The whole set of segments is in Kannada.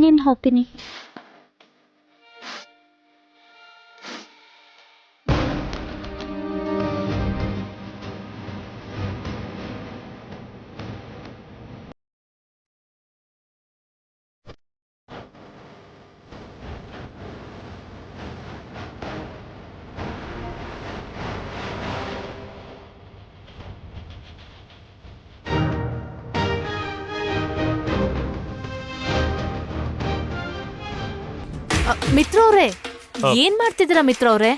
ನೀನು ಹೋಗ್ತೀನಿ. ಮಿತ್ರ ಅವ್ರೆ, ಏನ್ ಮಾಡ್ತಿದ್ದೀರಾ ಮಿತ್ರ ಅವ್ರೆ?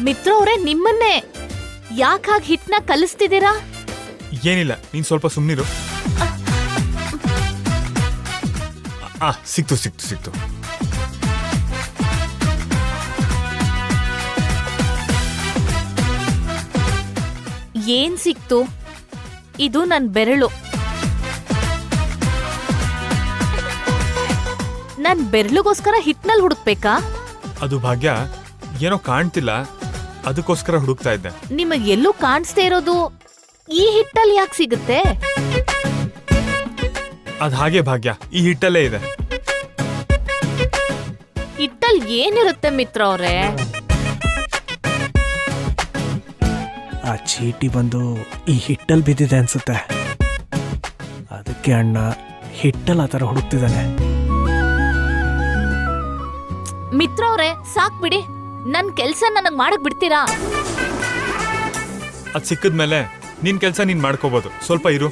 ಮಿತ್ರ ಅವ್ರೆ, ನಿಮ್ಮನ್ನೇ ಯಾಕಾಗ ಹಿಟ್ನ ಕಲಿಸ್ತಿದ್ದೀರಾ? ಏನಿಲ್ಲ, ನೀನ್ ಸ್ವಲ್ಪ ಸುಮ್ನಿರು. ಸಿಕ್ತು ಸಿಕ್ತು ಸಿಕ್ತು. ಏನ್ ಸಿಕ್ತು? ಇದು ನನ್ ಬೆರಳು. ನನ್ ಬೆರಳುಗೋಸ್ಕರ ಹಿಟ್ನಲ್ಲಿ ಹುಡುಕ್ಬೇಕಾ? ಅದು ಭಾಗ್ಯ, ಏನೋ ಕಾಣ್ತಿಲ್ಲ, ಅದಕ್ಕೋಸ್ಕರ ಹುಡುಕ್ತಾ ಇದ್ದೆ. ನಿಮಗ್ ಎಲ್ಲೂ ಕಾಣಿಸ್ದೇ ಇರೋದು ಈ ಹಿಟ್ಟಲ್ಲಿ ಯಾಕೆ ಸಿಗುತ್ತೆ? ಅದ್ ಹಾಗೆ ಭಾಗ್ಯ, ಈ ಹಿಟ್ಟಲ್ಲೇ ಇದೆ. ಹಿಟ್ಟಲ್ಲಿ ಏನಿರುತ್ತೆ ಮಿತ್ರ ಅವ್ರೆ? ಆ ಚೀಟಿ ಬಂದು ಈ ಹಿಟ್ಟಲ್ಲಿ ಬಿದ್ದಿದೆ ಅನ್ಸುತ್ತೆ. ಅದಕ್ಕೆ ಅಣ್ಣ ಹಿಟ್ಟಲ್ಲಿ ಆ ಥರ ಹುಡುಕ್ತಿದ್ದಾನೆ. ಮಿತ್ರ ಅವ್ರೆ, ಸಾಕ್ ಬಿಡಿ, ನನ್ ಕೆಲ್ಸ ನನಗ್ ಮಾಡಕ್ ಬಿಡ್ತೀರಾ? ಅದ್ ಸಿಕ್ಕದ್ಮೇಲೆ ನಿನ್ ಕೆಲ್ಸ ನೀನ್ ಮಾಡ್ಕೋಬಹುದು. ಸ್ವಲ್ಪ ಇರು.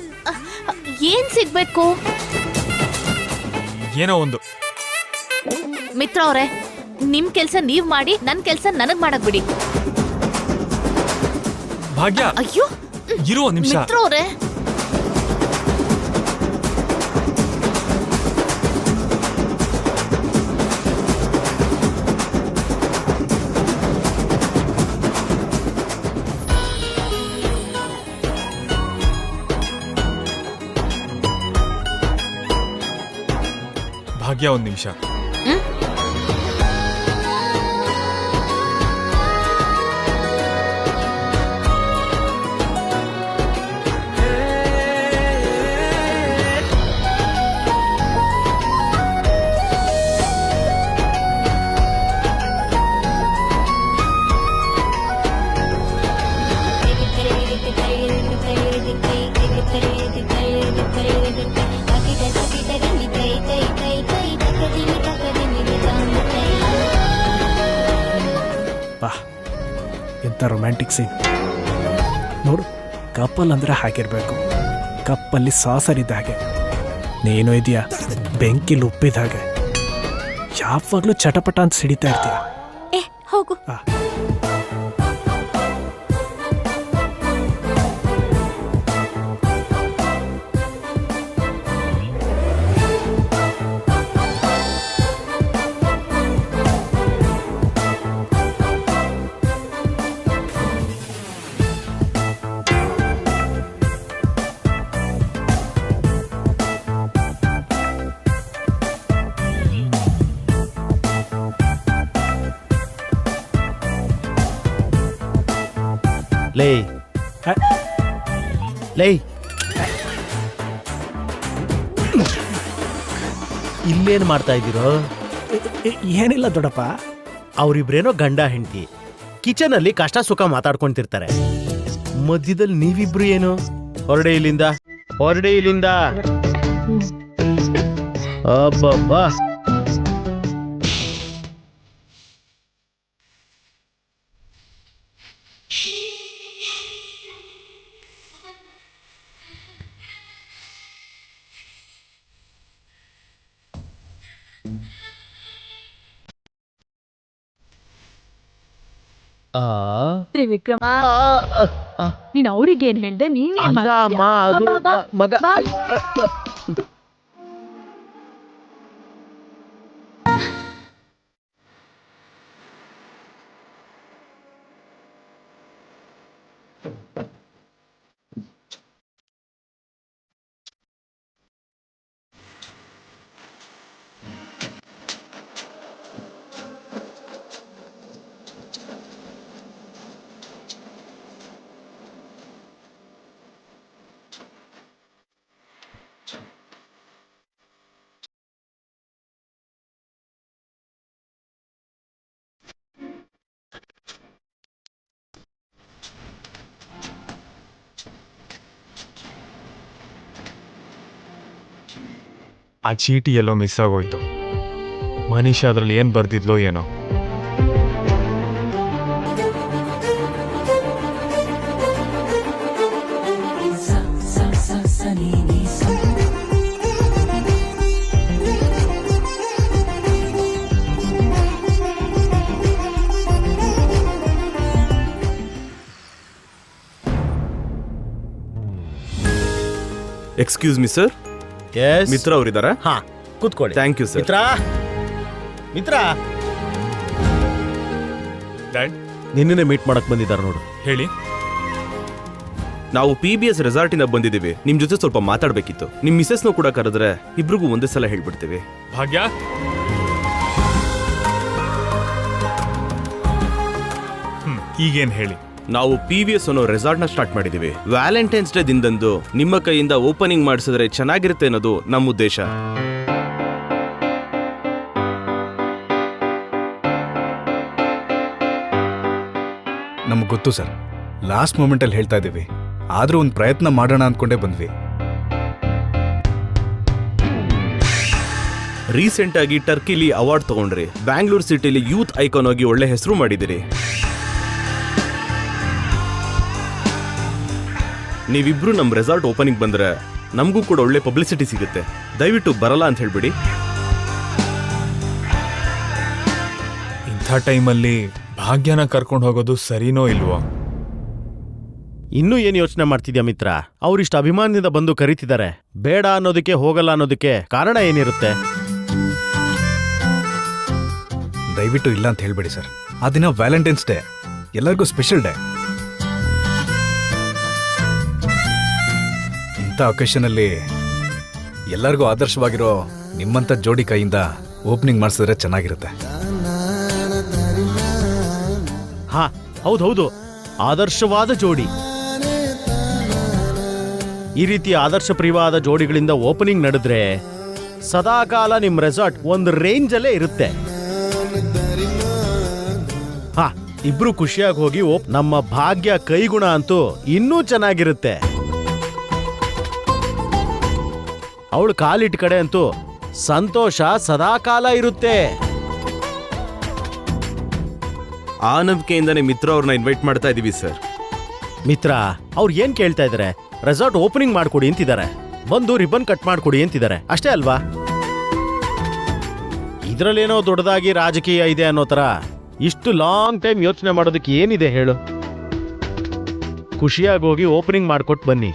ಏನ್ ಸಿಗ್ಬೇಕು? ಏನೋ ಒಂದು. ಮಿತ್ರ ಅವ್ರೆ, ನಿಮ್ ಕೆಲ್ಸ ನೀವ್ ಮಾಡಿ, ನನ್ ಕೆಲ್ಸ ನನಗ್ ಮಾಡಕ್ ಬಿಡಿ. ಭಾಗ್ಯ, ಅಯ್ಯೋ ಇರು ಒಂದ್ ನಿಮಿಷ. ಮಿತ್ರ ಅವ್ರೆ, ಭಾಗ್ಯ, ಒಂದ್ ನಿಮಿಷ. ಬಾ, ಎಂಥ ರೊಮ್ಯಾಂಟಿಕ್ ಸೀನ್ ನೋಡು. ಕಪ್ಪಲ್ ಅಂದ್ರೆ ಹಾಗಿರ್ಬೇಕು. ಕಪ್ಪಲ್ಲಿ ಸಾಸರಿದ್ದ ಹಾಗೆ, ನೀನು ಇದೆಯಾ ಬೆಂಕಿಲಿ ಉಪ್ಪಿದ ಹಾಗೆ. ಯಾವಾಗಲೂ ಚಟಪಟ ಅಂತ ಸಿಡಿತಾ ಇರ್ತೀಯ. ಏ ಹೋಗು. ಲೇ ಲೇ, ಇಲ್ಲೇನು ಮಾಡ್ತಾ ಇದ್ದೀರೋ? ಏನಿಲ್ಲ ದೊಡ್ಡಪ್ಪ, ಅವರಿಬ್ರೇನೋ ಗಂಡ ಹೆಂಡತಿ ಕಿಚನಲ್ಲಿ ಕಷ್ಟ ಸುಖ ಮಾತಾಡ್ಕೊಂತಿರ್ತಾರೆ. ಮಧ್ಯದಲ್ಲಿ ನೀವಿಬ್ರು ಏನು? ಹೊರಡೆ ಇಲ್ಲಿಂದ, ಹೊರಡೆ ಇಲ್ಲಿಂದ. ಅಬ್ಬಬ್ಬಾ, ತ್ರಿವಿಕ್ರಮ, ನೀನ್ ಅವ್ರಿಗೇನ್ ಹೇಳ್ದೆ? ನೀನೇ ಮಗ. ಆ ಚೀಟಿ ಎಲ್ಲೋ ಮಿಸ್ ಆಗೋಯ್ತು. ಮನೀಷಾ ಅದ್ರಲ್ಲಿ ಏನ್ ಬರ್ದಿದ್ಲೋ ಏನೋ. Excuse me sir, S Mitra ಅವರಿದ್ದಾರಾ? ಹಾ ಕೂತ್ಕೊಳ್ಳಿ. Thank you sir. Mitra Mitra dad, ನಿನ್ನೆ ಮೀಟ್ ಮಾಡಕ್ ಬಂದಿದ್ದಾರೆ ನೋಡು. ಹೇಳಿ. ನಾವು PBS ರೆಸಾರ್ಟಿಂದ ಬಂದಿದ್ದೀವಿ. ನಿಮ್ ಜೊತೆ ಸ್ವಲ್ಪ ಮಾತಾಡ್ಬೇಕಿತ್ತು. ನಿಮ್ ಮಿಸಸ್ನು ಕೂಡ ಕರೆದ್ರೆ ಇಬ್ರಿಗೂ ಒಂದೇ ಸಲ ಹೇಳ್ಬಿಡ್ತೀವಿ. ಭಾಗ್ಯ, ಈಗೇನ್ ಹೇಳಿ. ನಾವು PBS ಅನ್ನೋ ರೆಸಾರ್ಟ್ನ ಸ್ಟಾರ್ಟ್ ಮಾಡಿದೀವಿ. ವ್ಯಾಲೆಂಟೈನ್ಸ್ ಡೇ ದಿನದಂದು ನಿಮ್ಮ ಕೈಯಿಂದ ಓಪನಿಂಗ್ ಮಾಡಿಸಿದ್ರೆ ಚೆನ್ನಾಗಿರುತ್ತೆ ಅನ್ನೋದು ನಮ್ಮ ಉದ್ದೇಶ. ನಮ್ಗೆ ಗೊತ್ತು ಸರ್, ಲಾಸ್ಟ್ ಮೂಮೆಂಟಲ್ಲಿ ಹೇಳ್ತಾ ಇದ್ದೀವಿ. ಆದರೂ ಒಂದು ಪ್ರಯತ್ನ ಮಾಡೋಣ ಅಂದ್ಕೊಂಡೇ ಬಂದ್ವಿ. ರೀಸೆಂಟ್ ಆಗಿ ಟರ್ಕಿಲಿ ಅವಾರ್ಡ್ ತಗೊಂಡ್ರಿ. ಬ್ಯಾಂಗ್ಳೂರ್ ಸಿಟಿಲಿ ಯೂತ್ ಐಕಾನ್ ಆಗಿ ಒಳ್ಳೆ ಹೆಸರು ಮಾಡಿದಿರಿ. ನೀವಿಬ್ರು ನಮ್ಮ ರೆಸಾರ್ಟ್ ಓಪನಿಂಗ್ ಬಂದ್ರೆ ನಮಗೂ ಕೂಡ ಒಳ್ಳೆ ಪಬ್ಲಿಸಿಟಿ ಸಿಗುತ್ತೆ. ದಯವಿಟ್ಟು ಬರಲ್ಲ ಅಂತ ಹೇಳ್ಬಿಡಿ. ಇಂಥ ಟೈಮಲ್ಲಿ ಭಾಗ್ಯನ ಕರ್ಕೊಂಡು ಹೋಗೋದು ಸರಿನೋ ಇಲ್ವೋ? ಇನ್ನೂ ಏನು ಯೋಚನೆ ಮಾಡ್ತಿದ್ಯಾ ಮಿತ್ರ? ಅವ್ರಿಷ್ಟು ಅಭಿಮಾನದಿಂದ ಬಂದು ಕರೀತಿದ್ದಾರೆ. ಬೇಡ ಅನ್ನೋದಕ್ಕೆ, ಹೋಗಲ್ಲ ಅನ್ನೋದಕ್ಕೆ ಕಾರಣ ಏನಿರುತ್ತೆ? ದಯವಿಟ್ಟು ಇಲ್ಲ ಅಂತ ಹೇಳ್ಬೇಡಿ ಸರ್. ಆ ದಿನ ವ್ಯಾಲೆಂಟೈನ್ಸ್ ಡೇ, ಎಲ್ಲರಿಗೂ ಸ್ಪೆಷಲ್ ಡೇ. ಇಂಥ ಒಕೇಶನಲ್ಲಿ ಎಲ್ಲರಿಗೂ ಆದರ್ಶವಾಗಿರೋ ನಿಮ್ಮಂಥ ಜೋಡಿ ಕೈಯಿಂದ ಓಪನಿಂಗ್ ಮಾಡಿಸಿದ್ರೆ ಚೆನ್ನಾಗಿರುತ್ತೆ. ಹಾ ಹೌದು, ಆದರ್ಶವಾದ ಜೋಡಿ. ಈ ರೀತಿ ಆದರ್ಶಪ್ರಿಯವಾದ ಜೋಡಿಗಳಿಂದ ಓಪನಿಂಗ್ ನಡೆದ್ರೆ ಸದಾಕಾಲ ನಿಮ್ ರೆಸಾರ್ಟ್ ಒಂದು ರೇಂಜಲ್ಲೇ ಇರುತ್ತೆ. ಹಾ, ಇಬ್ರು ಖುಷಿಯಾಗಿ ಹೋಗಿ ನಮ್ಮ ಭಾಗ್ಯ ಕೈಗುಣ ಅಂತೂ ಇನ್ನೂ ಚೆನ್ನಾಗಿರುತ್ತೆ. ಅವಳು ಕಾಲಿಟ್ಟ ಕಡೆ ಅಂತೂ ಸಂತೋಷ ಸದಾಕಾಲ ಇರುತ್ತೆ. ಆ ನಂಬಿಕೆಯಿಂದನೇ ಮಿತ್ರ ಅವ್ರನ್ನ ಇನ್ವೈಟ್ ಮಾಡ್ತಾ ಇದೀವಿ ಸರ್. ಮಿತ್ರ ಅವ್ರು ಏನ್ ಕೇಳ್ತಾ ಇದಾರೆ? ರೆಸಾರ್ಟ್ ಓಪನಿಂಗ್ ಮಾಡ್ಕೊಡಿ ಅಂತಿದ್ದಾರೆ. ಬಂದು ರಿಬನ್ ಕಟ್ ಮಾಡ್ಕೊಡಿ ಅಂತಿದ್ದಾರೆ. ಅಷ್ಟೇ ಅಲ್ವಾ? ಇದ್ರಲ್ಲೇನೋ ದೊಡ್ಡದಾಗಿ ರಾಜಕೀಯ ಇದೆ ಅನ್ನೋ ತರ ಇಷ್ಟು ಲಾಂಗ್ ಟೈಮ್ ಯೋಚನೆ ಮಾಡೋದಕ್ಕೆ ಏನಿದೆ ಹೇಳು? ಖುಷಿಯಾಗಿ ಹೋಗಿ ಓಪನಿಂಗ್ ಮಾಡ್ಕೊಟ್ ಬನ್ನಿ.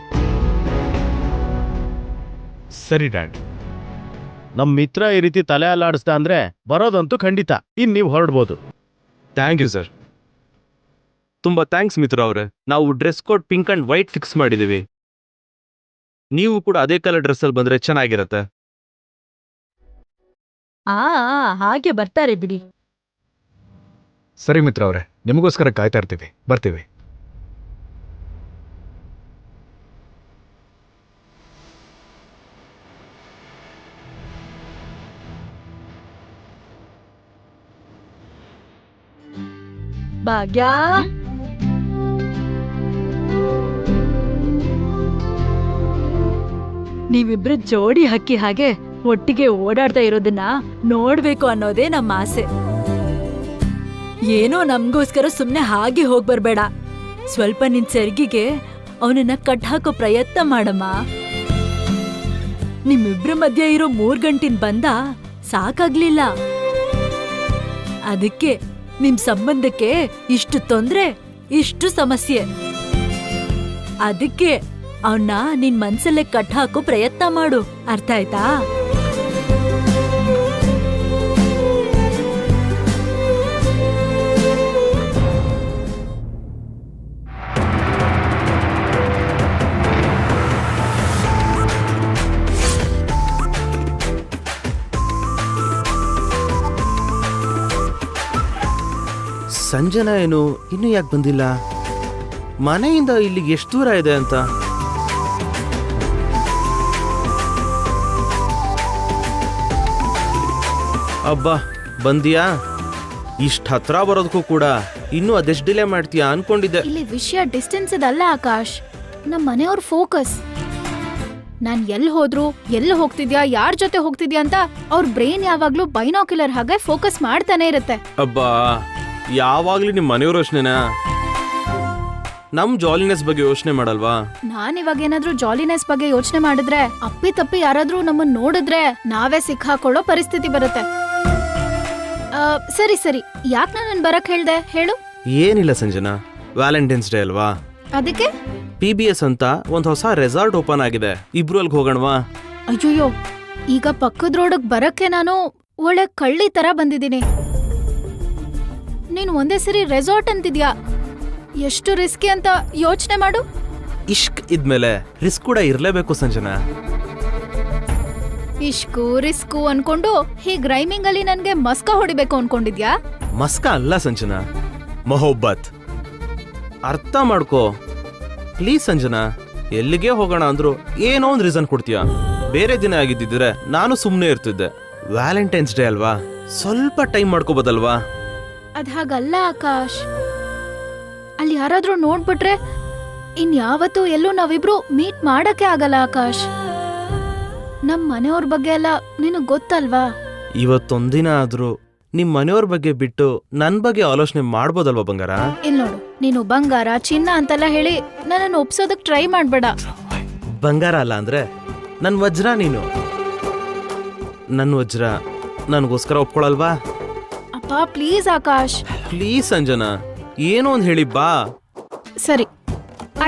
ಸರಿ ಡ್ಯಾಡ್. ನಮ್ ಮಿತ್ರ ಈ ರೀತಿ ತಲೆ ಅಲ್ಲಾಡಿಸ್ದ ಅಂದ್ರೆ ಬರೋದಂತೂ ಖಂಡಿತ. ಇನ್ ನೀವು ಹೊರಡ್ಬೋದು. Thank you sir. ತುಂಬಾ ಥ್ಯಾಂಕ್ಸ್ ಮಿತ್ರ ಅವರೇ. ನಾವು dress code pink and white fix ಮಾಡಿದೀವಿ. ನೀವು ಕೂಡ ಅದೇ ಕಲರ್ ಡ್ರೆಸ್ ಅಲ್ಲಿ ಬಂದ್ರೆ ಚೆನ್ನಾಗಿರತ್ತೆ. ಹಾಗೆ ಬರ್ತಾರೆ ಬಿಡಿ. ಸರಿ ಮಿತ್ರ ಅವರೇ, ನಿಮಗೋಸ್ಕರ ಕಾಯ್ತಾ ಇರ್ತೀವಿ. ಬರ್ತೀವಿ. ಭಾಗ್ಯ, ನೀವಿಬ್ರು ಜೋಡಿ ಹಕ್ಕಿ ಹಾಗೆ ಒಟ್ಟಿಗೆ ಓಡಾಡ್ತಾ ಇರೋದನ್ನ ನೋಡ್ಬೇಕು ಅನ್ನೋದೇ ನಮ್ಮ ಆಸೆ. ಏನೋ ನಮ್ಗೋಸ್ಕರ ಸುಮ್ನೆ ಹಾಗೆ ಹೋಗ್ಬರ್ಬೇಡ. ಸ್ವಲ್ಪ ನಿನ್ ಸೆರ್ಗಿಗೆ ಅವನನ್ನ ಕಟ್ ಹಾಕೋ ಪ್ರಯತ್ನ ಮಾಡಮ್ಮ. ನಿಮ್ಮಿಬ್ರ ಮಧ್ಯೆ ಇರೋ 3 ಗಂಟಿನ ಬಂದ ಸಾಕಾಗ್ಲಿಲ್ಲ. ಅದಕ್ಕೆ ನಿಮ್ ಸಂಬಂಧಕ್ಕೆ ಇಷ್ಟು ತೊಂದ್ರೆ, ಇಷ್ಟು ಸಮಸ್ಯೆ. ಅದಕ್ಕೆ ಅವನ್ನ ನಿನ್ ಮನ್ಸಲ್ಲೇ ಕಟ್ ಹಾಕೋ ಪ್ರಯತ್ನ ಮಾಡು. ಅರ್ಥ ಆಯ್ತಾ? ಸಂಜನಾ ಏನು ಇನ್ನೂ ಯಾಕೆ ಬಂದಿಲ್ಲ? ಮನೆಯಿಂದ ಇಲ್ಲಿಗೆ ಎಷ್ಟು ದೂರ ಇದೆ ಅಂತ? ಅಬ್ಬಾ, ಬಂದಿಯಾ? ಇಷ್ಟ ಹತ್ರ ಬರೋದಕ್ಕೂ ಕೂಡ ಇನ್ನೂ ಅದೆಷ್ಟು ಡಿಲೇ ಮಾಡ್ತೀಯಾ ಅನ್ಕೊಂಡಿದ್ದೆ. ಇಲ್ಲಿ ವಿಷಯ ಡಿಸ್ಟೆನ್ಸ್ ಇದಲ್ಲ ಆಕಾಶ್, ನಮ್ಮ ಮನೆಯವ್ರ ಫೋಕಸ್. ನಾನ್ ಎಲ್ಲಿ ಹೋದ್ರು ಎಲ್ಲಿ ಹೋಗ್ತಿದ್ಯಾ ಯಾರ್ ಜೊತೆ ಹೋಗ್ತಿದ್ಯಾ ಅಂತ ಅವ್ರ ಬ್ರೈನ್ ಯಾವಾಗ್ಲೂ ಬೈನಾಕ್ಯುಲರ್ ಹಾಗೆ ಫೋಕಸ್ ಮಾಡ್ತಾನೆ ಇರುತ್ತೆ. ಅಬ್ಬಾ ಯಾವಾಗ್ಲೂ ನಿಮ್ ಮನೆಯವ್ರ ಯೋಚನೆನಾ? ನಮ್ ಜಾಲಿನೆಸ್ ಬಗ್ಗೆ ಯೋಚನೆ ಮಾಡಲ್ವಾ? ನಾನ್ ಇವಾಗ ಏನಾದ್ರೂ ಜಾಲಿನೆಸ್ ಬಗ್ಗೆ ಯೋಚನೆ ಮಾಡಿದ್ರೆ ಅಪ್ಪಿ ತಪ್ಪಿ ಯಾರಾದ್ರೂ ನಮ್ಮನ್ ನೋಡಿದ್ರೆ ನಾವೇ ಸಿಕ್ಕಾಕೊಳ್ಳೋ ಪರಿಸ್ಥಿತಿ ಬರುತ್ತೆ. ಸರಿ ಸರಿ, ಯಾಕ್ ನಾನು ಬರಕ್ ಹೇಳ್ದೆ ಹೇಳು? ಏನಿಲ್ಲ ಸಂಜನಾ, ವ್ಯಾಲೆಂಟೈನ್ಸ್ ಡೇ ಅಲ್ವಾ? ಅದಕ್ಕೆ PBS ಅಂತ ಒಂದ್ ಹೊಸ ರೆಸಾರ್ಟ್ ಓಪನ್ ಆಗಿದೆ, ಇಬ್ರು ಅಲ್ಗ್ ಹೋಗೋಣವಾ? ಅಯ್ಯೋಯ್ಯೋ, ಈಗ ಪಕ್ಕದ ರೋಡಕ್ ಬರಕ್ಕೆ ನಾನು ಒಳ್ಳೆ ಕಳ್ಳಿ ತರ ಬಂದಿದ್ದೀನಿ. ನೀನ್ ಒಂದೇ ಸರಿ ರೆಸಾರ್ಟ್ ಅಂತಿದ್ಯಾ, ಎಷ್ಟು ರಿಸ್ಕಿ ಅಂತ ಯೋಚನೆ ಮಾಡು. ಇಷ್ಕ್ ಇದ್ಮೇಲೆ ರಿಸ್ಕ್ ಕೂಡ ಇರ್ಲೇಬೇಕು ಸಂಜನಾ. ಇಷ್ಕು ರಿಸ್ಕು ಅನ್ಕೊಂಡು ಹೀಗ್ ರೈಮಿಂಗ್ ಅಲ್ಲಿ ನನ್ಗೆ ಮಸ್ಕ ಹೊಡಿಬೇಕು ಅನ್ಕೊಂಡಿದ್ಯಾ? ಮಸ್ಕ ಅಲ್ಲ ಸಂಜನಾ, ಮೊಹಬ್ಬತ್. ಅರ್ಥ ಮಾಡ್ಕೋ ಪ್ಲೀಸ್ ಸಂಜನಾ. ಎಲ್ಲಿಗೆ ಹೋಗೋಣ ಅಂದ್ರು ಏನೋ ಒಂದ್ ರೀಸನ್ ಕೊಡ್ತೀಯ. ಬೇರೆ ದಿನ ಆಗಿದ್ದಿದ್ರೆ ನಾನು ಸುಮ್ನೆ ಇರ್ತಿದ್ದೆ. ವ್ಯಾಲೆಂಟೈನ್ಸ್ ಡೇ ಅಲ್ವಾ, ಸ್ವಲ್ಪ ಟೈಮ್ ಮಾಡ್ಕೋಬೋದಲ್ವಾ? ಅದ್ ಹಾಗಲ್ಲ ಆಕಾಶ್, ಅಲ್ಲಿ ಯಾರಾದ್ರೂ ನೋಡ್ಬಿಟ್ರೆ ಇನ್ಯಾವತ್ತೂ ಎಲ್ಲೂ ನಾವಿಬ್ರು ಮೀಟ್ ಮಾಡಕ್ಕೆ ಆಗಲ್ಲ ಆಕಾಶ್. ನಮ್ ಮನೆಯವ್ರ ಬಗ್ಗೆ ಎಲ್ಲ ನಿನಗ್ ಗೊತ್ತಲ್ವಾ? ಇವತ್ತೊಂದಿನ ಆದ್ರೂ ನಿಮ್ ಮನೆಯವ್ರ ಬಗ್ಗೆ ಬಿಟ್ಟು ನನ್ ಬಗ್ಗೆ ಆಲೋಚನೆ ಮಾಡ್ಬೋದಲ್ವಾ ಬಂಗಾರ? ಇಲ್ ನೋಡು, ನೀನು ಬಂಗಾರ ಚಿನ್ನ ಅಂತೆಲ್ಲ ಹೇಳಿ ನನ್ನನ್ನು ಒಪ್ಸೋದಕ್ ಟ್ರೈ ಮಾಡ್ಬೇಡ. ಬಂಗಾರ ಅಲ್ಲ ಅಂದ್ರೆ ನನ್ ವಜ್ರ ನೀನು. ನನ್ ವಜ್ರ ನನ್ಗೋಸ್ಕರ ಒಪ್ಕೊಳಲ್ವಾ? ಅಪ್ಪ ಪ್ಲೀಸ್ ಆಕಾಶ್. ಪ್ಲೀಸ್ ಸಂಜನಾ, ಏನೋ ಒಂದ್ ಹೇಳಿ ಬಾ. ಸರಿ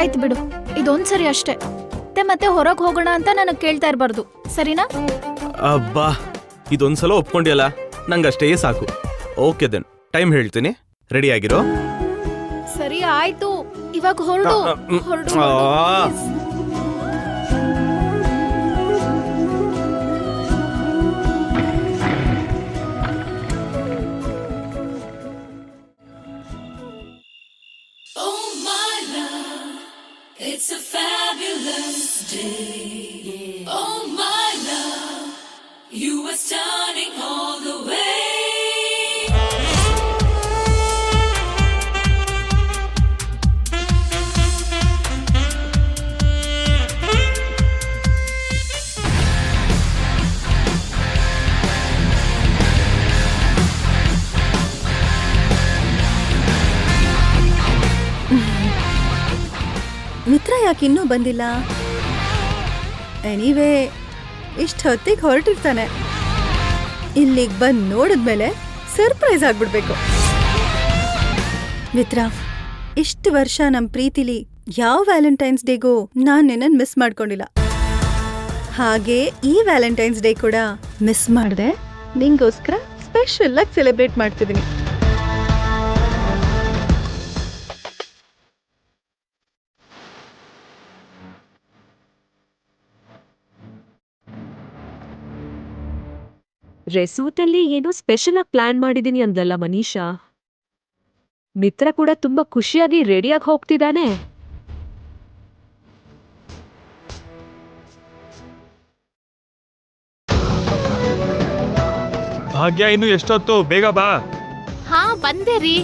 ಆಯ್ತು ಬಿಡು, ಇದೊಂದ್ಸರಿ ಅಷ್ಟೇ. ಮತ್ತೆ ಹೊರಗ್ ಹೋಗೋಣ ಅಂತ ನನಗ್ ಕೇಳ್ತಾ ಇರ್ಬಾರ್ದು, ಸರಿನಾ? ಅಬ್ಬಾ, ಇದೊಂದ್ಸಲ ಒಪ್ಕೊಂಡಿಯಲ್ಲ, ನಂಗಷ್ಟೇ ಸಾಕು. ಓಕೆ ದೆನ್, ಟೈಮ್ ಹೇಳ್ತೀನಿ, ರೆಡಿ ಆಗಿರೋ? ಸರಿ ಆಯ್ತು, ಇವಾಗ ಹೊರಡು ಹೊರಡು. It's a fabulous day. Oh my love, you were stunning all the way. ಮಿತ್ರ ಯಾಕೆ ಇನ್ನೂ ಬಂದಿಲ್ಲ? ಎನಿವೇ ಇಷ್ಟು ಹೊತ್ತಿಗೆ ಹೊರಟಿರ್ತಾನೆ. ಇಲ್ಲಿಗೆ ಬಂದು ನೋಡಿದ್ಮೇಲೆ ಸರ್ಪ್ರೈಸ್ ಆಗ್ಬಿಡ್ಬೇಕು. ಮಿತ್ರ, ಇಷ್ಟು ವರ್ಷ ನಮ್ಮ ಪ್ರೀತಿಲಿ ಯಾವ ವ್ಯಾಲೆಂಟೈನ್ಸ್ ಡೇಗೂ ನಾನು ನಿನ್ನನ್ನು ಮಿಸ್ ಮಾಡ್ಕೊಂಡಿಲ್ಲ. ಹಾಗೆ ಈ ವ್ಯಾಲೆಂಟೈನ್ಸ್ ಡೇ ಕೂಡ ಮಿಸ್ ಮಾಡಿದೆ, ನಿಂಗೋಸ್ಕರ ಸ್ಪೆಷಲ್ ಆಗಿ ಸೆಲೆಬ್ರೇಟ್ ಮಾಡ್ತಿದ್ದೀನಿ. ರೆಸಾರ್ಟಲ್ಲಿ ಏನೋ ಸ್ಪೆಷಲ್ ಆಗಿ ಪ್ಲಾನ್ ಮಾಡಿದೀನಿ ಅಂದಲ್ಲ ಮನೀಷಾ. ಮಿತ್ರ ಕೂಡ ತುಂಬಾ ಖುಷಿಯಾಗಿ ರೆಡಿಯಾಗಿ ಹೋಗ್ತಿದ್ದಾನೆ. ಭಾಗ್ಯ ಇನ್ನು ಎಷ್ಟೊತ್ತು, ಬೇಗ ಬಾ. ಹಾ ಬಂದೆ ರೀ.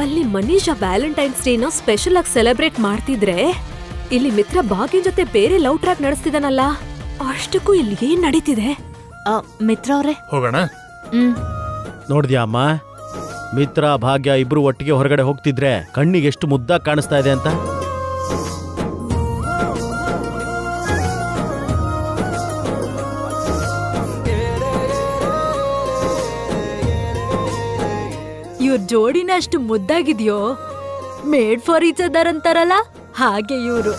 ಅಲ್ಲಿ ಮನೀಷಾ ವ್ಯಾಲೆಂಟೈನ್ಸ್ ಡೇನ ಸ್ಪೆಷಲ್ ಆಗಿ ಸೆಲೆಬ್ರೇಟ್ ಮಾಡ್ತಿದ್ರೆ ಇಲ್ಲಿ ಮಿತ್ರ ಭಾಗ್ಯನ್ ಜೊತೆ ಬೇರೆ ಲವ್ ಟ್ರ್ಯಾಕ್ ನಡೆಸ್ತಿದಾನಲ್ಲ. ಅಷ್ಟಕ್ಕೂ ಇಲ್ಲಿ ಏನ್ ನಡೀತಿದೆ? ಮಿತ್ರ ಅವ್ರೆ, ಹೋಗೋಣ. ನೋಡ್ದ್ಯಾ ಅಮ್ಮ, ಮಿತ್ರ ಭಾಗ್ಯ ಇಬ್ರು ಒಟ್ಟಿಗೆ ಹೊರಗಡೆ ಹೋಗ್ತಿದ್ರೆ ಕಣ್ಣಿಗೆ ಎಷ್ಟು ಮುದ್ದಾಗಿ ಕಾಣಿಸ್ತಾ ಇದೆ ಅಂತ. ಇವ್ರ ಜೋಡಿನ ಅಷ್ಟು ಮುದ್ದಾಗಿದ್ಯೋ, ಮೇಡ್ ಫಾರ್ ಈಚ್ ಅದರ್ ಅಂತಾರಲ್ಲ ಹಾಗೆ ಇವ್ರು.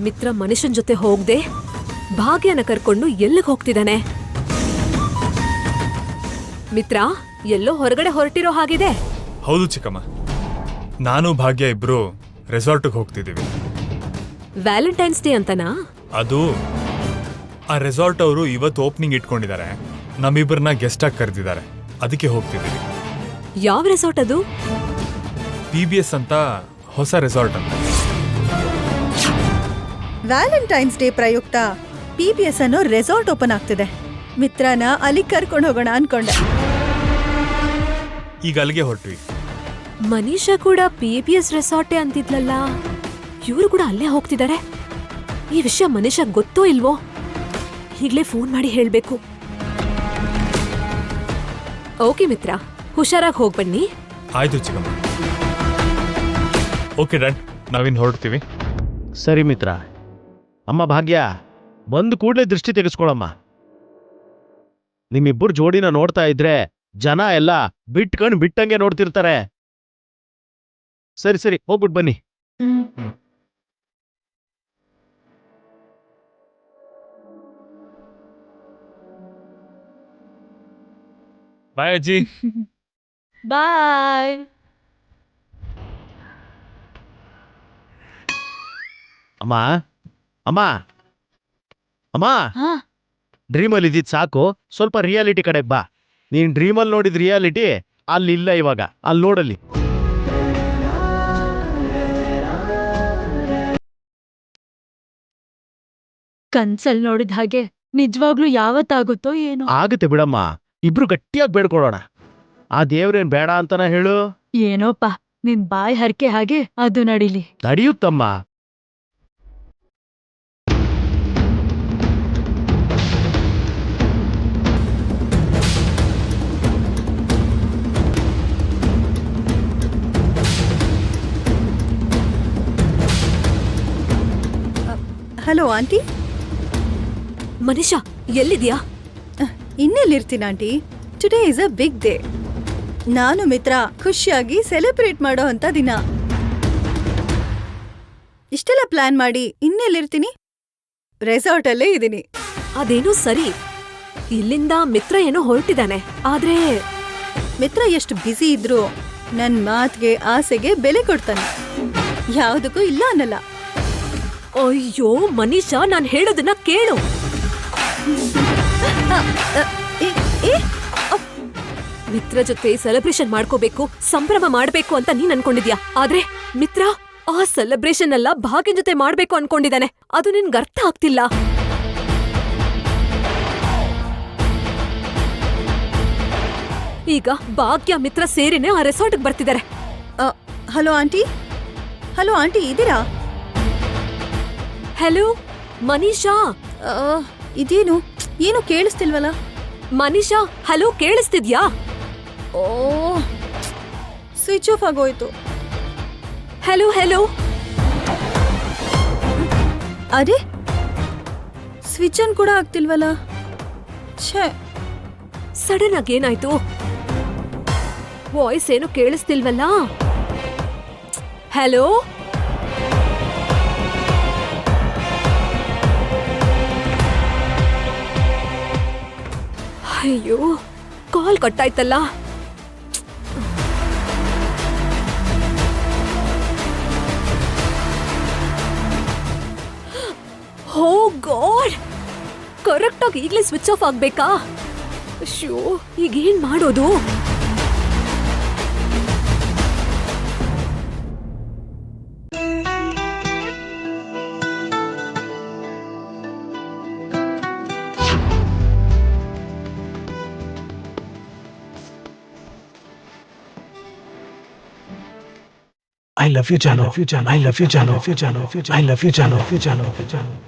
ಮಿತ್ರ ಮನುಷ್ಯನ್ ಜೊತೆ ಹೋಗ್ದೆ ಭಾಗ್ಯನ ಕರ್ಕೊಂಡು ಎಲ್ಲಿಗೆ ಹೋಗ್ತಿದ್ದಾನೆ? ಮಿತ್ರ ಎಲ್ಲೋ ಹೊರಗಡೆ ಹೊರಟಿರೋ ಹಾಗಿದೆ. ಹೌದು ಚಿಕ್ಕಮ್ಮ, ನಾನು ಭಾಗ್ಯ ಇಬ್ರು ರೆಸಾರ್ಟ್ಗೆ ಹೋಗ್ತಿದ್ದೀವಿ. ವ್ಯಾಲೆಂಟೈನ್ಸ್ ಡೇ ಅಂತನಾ? ಅದು ಆ ರೆಸಾರ್ಟ್ ಅವರು ಇವತ್ತು ಓಪನಿಂಗ್ ಇಟ್ಕೊಂಡಿದ್ದಾರೆ, ನಮ್ಮಿಬ್ಬರನ್ನ ಗೆಸ್ಟ್ ಆಗಿ ಕರೆದಿದ್ದಾರೆ, ಅದಕ್ಕೆ ಹೋಗ್ತಿದ್ದೀವಿ. ಯಾವ ರೆಸಾರ್ಟ್ ಅದು? PBS ಅಂತ ಹೊಸ ರೆಸಾರ್ಟ್ ಅಂತ. ವ್ಯಾಲೆಂಟೈನ್ಸ್ ಡೇ ಪ್ರಯುಕ್ತ PPS ಅನ್ನೋ ರೆಸಾರ್ಟ್ ಓಪನ್ ಆಗ್ತಿದೆ. ಮಿತ್ರನ ಅಲ್ಲಿ ಕರ್ಕೊಂಡು ಹೋಗೋಣ ಅನ್ಕೊಂಡೆ. ಈಗ ಅಲ್ಲಿಗೆ ಹೊರಟ್ವಿ. ಮನೀಷಾ ಕೂಡ PPS ರೆಸಾರ್ಟೇ ಅಂತಿದ್ಲಲ್ಲ, ಇವರು ಕೂಡ ಅಲ್ಲೇ ಹೋಗ್ತಿದ್ದಾರೆ. ಈ ವಿಷಯ ಮನೀಷಾ ಗೊತ್ತೋ ಇಲ್ವೋ? ಈಗ್ಲೇ ಫೋನ್ ಮಾಡಿ ಹೇಳ್ಬೇಕು. ಓಕೆ ಮಿತ್ರ, ಹುಷಾರಾಗಿ ಹೋಗ್ಬನ್ನಿ. ಆಯ್ತು ಚಿಕ್ಕಮ್ಮ. ಓಕೆ ಡನ್, ನಾವಿನ್ ಹೊರಡ್ತೀವಿ. ಸರಿ ಮಿತ್ರ. ಅಮ್ಮ ಭಾಗ್ಯ, ಬಂದು ಕೂಡಲೇ ದೃಷ್ಟಿ ತೆಗೆಸ್ಕೊಳಮ್ಮ. ನಿಮ್ಮಿಬ್ಬರು ಜೋಡಿನ ನೋಡ್ತಾ ಇದ್ರೆ ಜನ ಎಲ್ಲ ಬಿಟ್ಟಂಗೆ ನೋಡ್ತಿರ್ತಾರೆ. ಸರಿ ಸರಿ, ಹೋಗ್ಬಿಟ್ಟು ಬನ್ನಿ. ಬಾಯ್ ಅಜ್ಜಿ. ಬಾಯ್. ಅಮ್ಮ ಅಮ್ಮ ಅಮ್ಮ, ಡ್ರೀಮಲ್ಲಿ ಇದ್ದಿದ್ ಸಾಕು, ಸ್ವಲ್ಪ ರಿಯಾಲಿಟಿ ಕಡೆಗೆ ಬಾ. ನೀನ್ ಡ್ರೀಮಲ್ಲಿ ನೋಡಿದ ರಿಯಾಲಿಟಿ ಅಲ್ಲಿ ಇಲ್ಲ ಇವಾಗ. ಅಲ್ಲಿ ನೋಡಲ್ಲಿ. ಕನ್ಸಲ್ ನೋಡಿದ ಹಾಗೆ ನಿಜವಾಗ್ಲೂ ಯಾವತ್ತಾಗುತ್ತೋ ಏನೋ. ಆಗುತ್ತೆ ಬಿಡಮ್ಮ, ಇಬ್ರು ಗಟ್ಟಿಯಾಗಿ ಬೇಡ್ಕೊಳ್ಳೋಣ. ಆ ದೇವ್ರೇನ್ ಬೇಡ ಅಂತನ ಹೇಳು. ಏನೋಪ್ಪ, ನಿನ್ ಬಾಯ್ ಹರಕೆ ಹಾಗೆ ಅದು ನಡಿಲಿ. ನಡೆಯುತ್ತಮ್ಮ. Hello aunty. ಮನೀಷಾ ಎಲ್ಲಿದ್ಯಾ? ಇನ್ನೆಲ್ಲಿರ್ತೀನಿ aunty? Today is a big day. ನಾನು ಮಿತ್ರ ಖುಷಿಯಾಗಿ ಸೆಲೆಬ್ರೇಟ್ ಮಾಡೋ ಅಂತ ದಿನ. ಇಷ್ಟೆಲ್ಲ ಪ್ಲಾನ್ ಮಾಡಿ ಇನ್ನೆಲ್ಲಿರ್ತೀನಿ? ರೆಸಾರ್ಟ್ ಅಲ್ಲೇ ಇದೀನಿ. ಅದೇನೋ ಸರಿ, ಇಲ್ಲಿಂದ ಮಿತ್ರ ಏನೋ ಹೊರಟಿದ್ದಾನೆ. ಆದ್ರೆ ಮಿತ್ರ ಎಷ್ಟು ಬ್ಯುಸಿ ಇದ್ರು ನನ್ ಮಾತ್ಗೆ ಆಸೆಗೆ ಬೆಲೆ ಕೊಡ್ತಾನೆ. ಯಾವುದಕ್ಕೂ ಇಲ್ಲ ಅನ್ನಲ್ಲ. ಅಯ್ಯೋ ಮನೀಷಾ, ನಾನ್ ಹೇಳೋದನ್ನ ಕೇಳು. ಮಿತ್ರ ಜೊತೆ ಸೆಲೆಬ್ರೇಷನ್ ಮಾಡ್ಕೋಬೇಕು, ಸಂಭ್ರಮ ಮಾಡ್ಬೇಕು ಅಂತ ನೀನ್ ಅನ್ಕೊಂಡಿದ್ಯಾ. ಆದ್ರೆ ಮಿತ್ರ ಆ ಸೆಲೆಬ್ರೇಷನ್ ಎಲ್ಲ ಭಾಗ್ಯನ್ ಜೊತೆ ಮಾಡ್ಬೇಕು ಅನ್ಕೊಂಡಿದ್ದಾನೆ. ಅದು ನಿನ್ಗೆ ಅರ್ಥ ಆಗ್ತಿಲ್ಲ. ಈಗ ಭಾಗ್ಯ ಮಿತ್ರ ಸೇರಿನೇ ಆ ರೆಸಾರ್ಟ್ಗೆ ಬರ್ತಿದ್ದಾರೆ. Hello aunty. ಹಲೋ ಆಂಟಿ, ಇದೀರಾ? ಹಲೋ ಮನೀಷಾ. ಇದೇನು ಏನು ಕೇಳಿಸ್ತಿಲ್ವಲ್ಲ? ಮನೀಷಾ, ಹಲೋ, ಕೇಳಿಸ್ತಿದ್ಯಾ? ಓ, ಸ್ವಿಚ್ ಆಫ್ ಆಗೋಯ್ತು. Hello hello. ಅರೆ, ಸ್ವಿಚ್ ಆನ್ ಕೂಡ ಆಗ್ತಿಲ್ವಲ್ಲ. ಛೇ, ಸಡನ್ ಆಗಿ ಏನಾಯ್ತು? ವಾಯ್ಸ್ ಏನು ಕೇಳಿಸ್ತಿಲ್ವಲ್ಲ? ಹಲೋ. ಅಯ್ಯೋ, ಕಾಲ್ ಕಟ್ಟಾಯ್ತಲ್ಲ. ಓ ಗಾಡ್, ಕರೆಕ್ಟಾಗಿ ಈಗಲೇ ಸ್ವಿಚ್ ಆಫ್ ಆಗ್ಬೇಕಾ? ಅಶ್ಯೋ, ಈಗೇನ್ ಮಾಡೋದು? I love you, Jano. I love you, Jano. I love you, Jano. I love you, Jano.